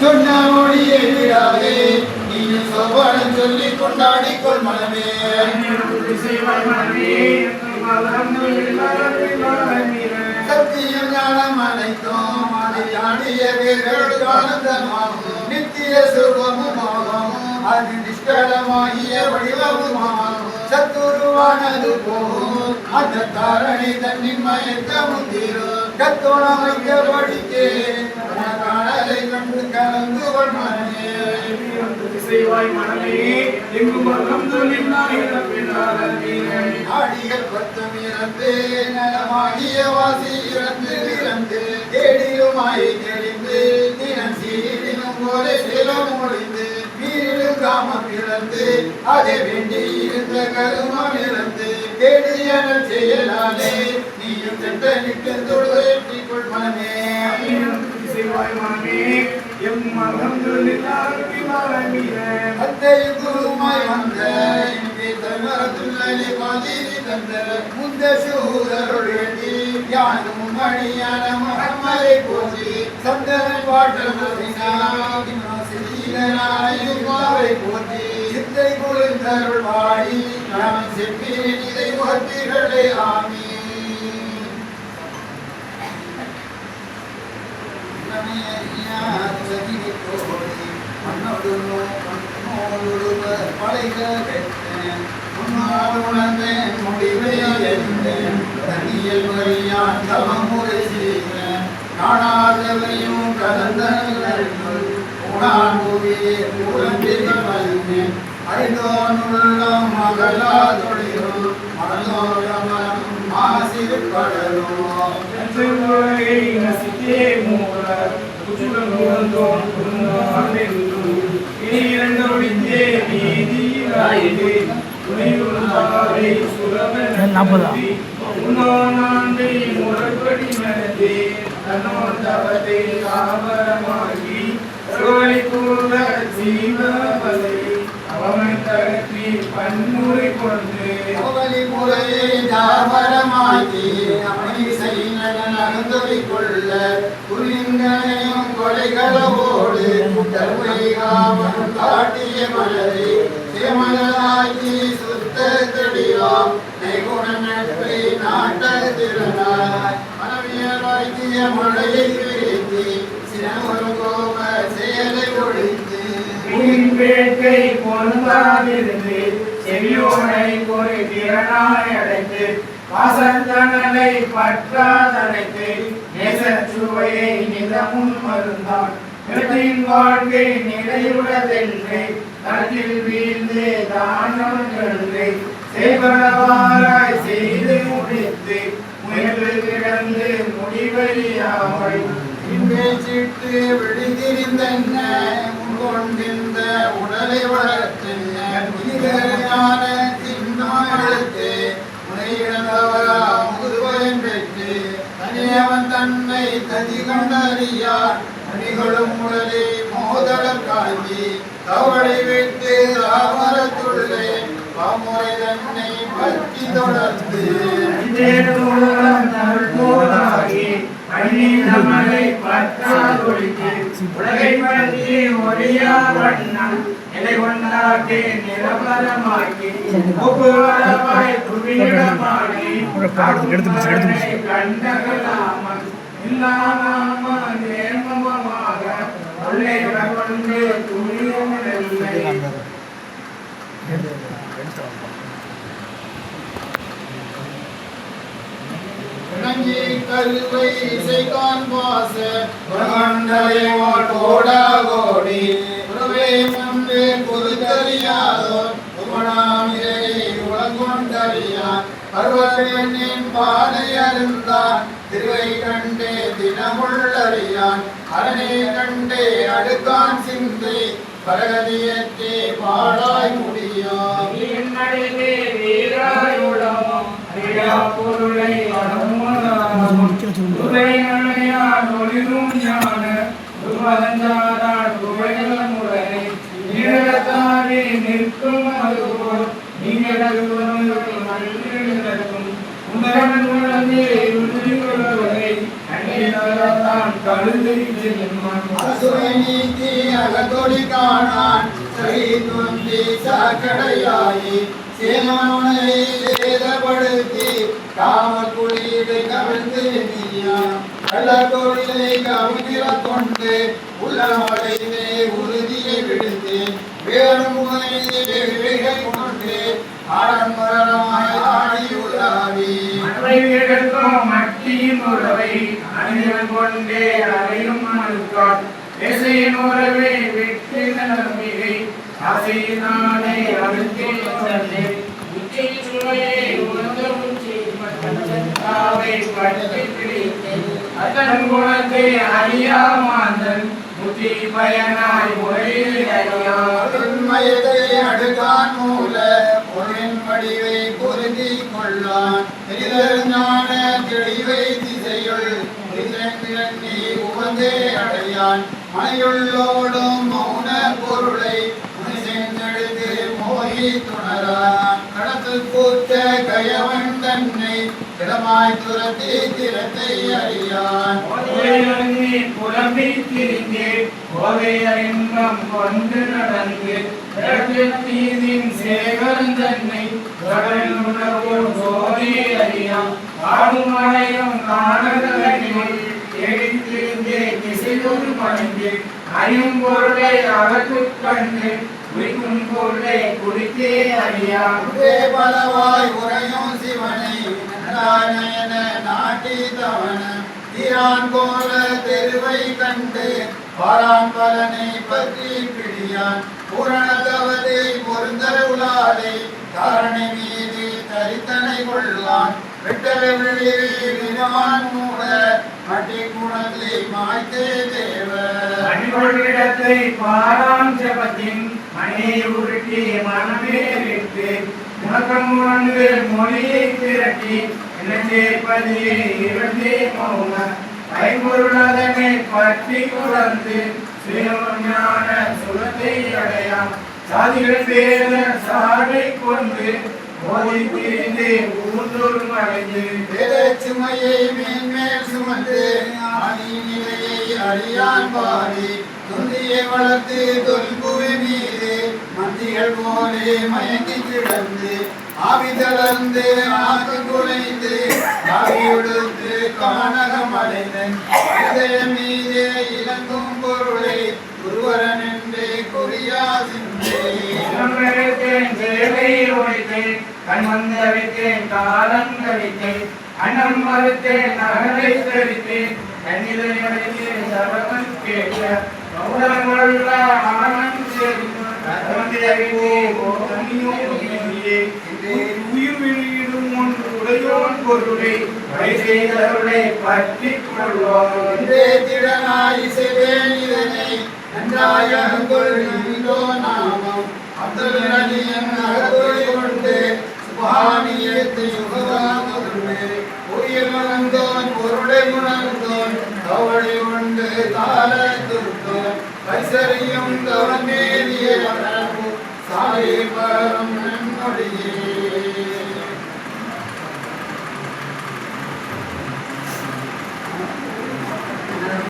சொன்ன மொழியை விடாதே நீ சோபானம் சொல்லி கொண்டாடிக்கொள் மனமே. சத்தியம் ஞானம் அனைத்தும் அதை ஆடிய வேர்கள் ஆனந்தமாகும் நித்திய சுகமுமாகும் அது நிஷ்கலமாகிய வடிவமுமாகும் சத்துருவானது போகும் அந்த தாரணை தன்னின் மயக்க முந்திரும் கத்தோணம் வைக்கப்படிக்கே காணலை கண்டு கலந்து கொள்மனே. ஆடிகள் பத்தம் இறந்து நலமாகிய வாசி இறந்து இறந்து தேடியுமாய் தெளிந்து தினம் சீரினும் போல சிலம் ஒழிந்து வீரிலும் காமம் இறந்து அதை வேண்டி இருந்த கருமம் இறந்து தேடியன செய்யலாலே நீயும் சென்ற நிட்டு தொழுதேற்றிக் கொள் மனமே. அத்தையும் குருமாய் வந்த முந்த சூதருடைய யானும் மணியான முகம்மதை போற்றி சந்தன பாட்டல் போற்றி சித்தை குளிர்ந்தருள் வாடி நான் செப்பின் இதை முகத்திகளே ஆமி. காணாதவையும் அறிந்தோனுள்ளம் மகளாதொழியும் மனதோரமனம் மாசிறு கடலும் பன்முறை கொண்டு அவளி முறையை தாவரமாக்கி அவனை செய்தொழி கொள்ள புலிங்கனையும் கொலைகளவோடு தர்மைகாவன் காட்டிய மலரை சிவமலாக்கி சுத்த தெளிவாம் நெகுண நட்பை நாட்டத்திறனாய் மனவியலாக்கிய மழையை விரித்து சினமொரு கோப செயலை ஒழித்து வேட்கை பொருந்தாதிருந்து செவியோனை ஒரு திறனாய் அடைத்து வாசந்தனலை பற்றாதனைத்து நேசச்சுவையை நிலமுன் மருந்தான் இடத்தின் வாழ்க்கை நிலையுள்ளதென்று தட்டில் வீழ்ந்து தானொன்று செய்வனவாராய் செய்து முடித்து முயன்று கிடந்து முடிவறியாமல் பேச்சிட்டு விழிதிரிந்தென்ன கொண்டிருந்த உடலை வளர்த்தென்ன தின்னாடுத்து முனையிழந்தவரா முதுவயன் பெற்று தனியவன் தன்னை ததி கண்டறியார் அணிகளும் உடலை மோதல காய்ச்சி தவளை விட்டு ராமரத்துள்ளே பாமுறை தன்னை பற்றி தொடர்ந்து மலை பற்றாதொழித்து உலகை பற்றி ஒளியா வண்ணம் நிலை கொண்டாக்கி நிரபரமாக்கி ஒப்புவரமாய் புவியிடமாகி கண்டகலாமல் இல்லாம நேர்மமாக உள்ளே கொண்டு துணியமில்லை. கருவை இசைகான் வாச பிரகண்டலை ஓடா கோடி உறவே முன்பு பொதுத்தறியாதோர் உமனாமிரை உலகொண்டறியான் பருவத்தின் பாதை அருந்தான் திருவை கண்டே தினமுள்ளறியான் அரணே கண்டே அடுக்கான் சிந்தை பரகதியற்றே பாடாய் முடியும் பொருளை நிற்கும் உணர்ந்து தான் கழுதை அசுவை நீக்கி அகத்தொழி காணான் சரி தோன்றி சாக்கடையாயி சேமனை சேதப்படுத்தி காமக்குழியை கவிழ்ந்து நீயான் கள்ளத்தொழிலை கவிழ்கிற கொண்டு உள்ளமடைந்தே உறுதியை விடுத்து வேறும் கொண்டு ஆடம்பரமாய் ஆடி உலாவி மட்டியின் உறவை அணிகள் கொண்டே அறையும் மனுக்கால் இசையின் உறவை வெற்றி நம்பிகை அசையினாலே அழுத்தே உச்சை சுவையை உணர்ந்த உச்சாவை பற்றி பிடித்து அதன் குணத்தை அறியா மாந்தன் முத்தி பயனாய் மயத்தை அடுக்கான் மூல பொருளின் வடிவை பொருந்தி கொள்ளான் ஞான தெளிவை திசையுள் உவந்தே அடையான் மனையுள்ளோடும் மௌன பொருளை சென்றெடுத்து மோகி துணரான் கடத்து கூத்த கயவன் தன்னை இடமாய் துரத்தி திறத்தை அறியான் புலம்பி திரிந்து இன்பம் கொண்டு நடந்து தீதின் சேகரன் தன்னை சோதி அறியான் ஆடும் மழையும் காணகத்தில் எழுந்திருந்தே திசைதொரு பணிந்து அறியும் பொருளை அகத்து கண்டு குறிக்கும் பொருளை குறித்தே அறியான் பலவாய் உரையும் சிவனை நாராயண நாட்டி தவன தீரான் போல தெருவை கண்டு பாரான் பலனை பற்றி பிடியான் பூரணத்தவதை பொருந்தருளாலே காரணி மீது தரித்தனை கொள்வான் வெட்டலை விழிவான் மூட மட்டி குணத்தை மாய்த்தே தேவ அணிகொள்ளிடத்தை பாரான் ஜபத்தின் மணியை உருட்டி மனமே விட்டு முழக்கம் உணர்ந்து மொழியை திரட்டி இணைப்பதிலே இரண்டே மௌன ஐம்பொருளதனை பற்றி உணர்ந்து சுயஞான சுகத்தை அடையாம் சாதிகள் பேர சாடை கொண்டு ஓடி பிரிந்து ஊன்றோர் மறைந்து சுமையை மேன்மேல் சுமந்து நிலையை அறியான் பாடி தொந்தியை வளர்த்து தொல்புவி மீது மந்திகள் போலே மயங்கி கிடந்து ஆவி தளர்ந்து ஆக்கு குலைந்து ஆவியொடுத்து கானகம் அடைந்தன் இதயம் மீதே இலங்கும் பொருளை குருவரன் என்றே குறியா கண்மந்தவித்தேன் காலம் கழித்தேன் அன்னம் மறுத்தேன் நகரை கழித்தேன் கண்ணிலை அடைத்தேன் சபகம் கேட்க மௌனமுள்ள ஆனந்த் உயிர் வெளியிடும் ஒன்று உடையோன் பொருளை வைசெய்தருளை பற்றி கொள்வோம் திடனாயிசைவேன் இதனை நன்றாயங்கொள்கின்றோ நாமம் அப்துல்லியன் அகத்தொழி கொண்டு சுபானியத்தை சுகராமருளே உயிர் உணர்ந்தோன் பொருளை உணர்ந்தோன் கவலை கொண்டு தாள துர்த்தோன் கைசரியும் தவமேறிய சாலை பரம் நன்மொழியே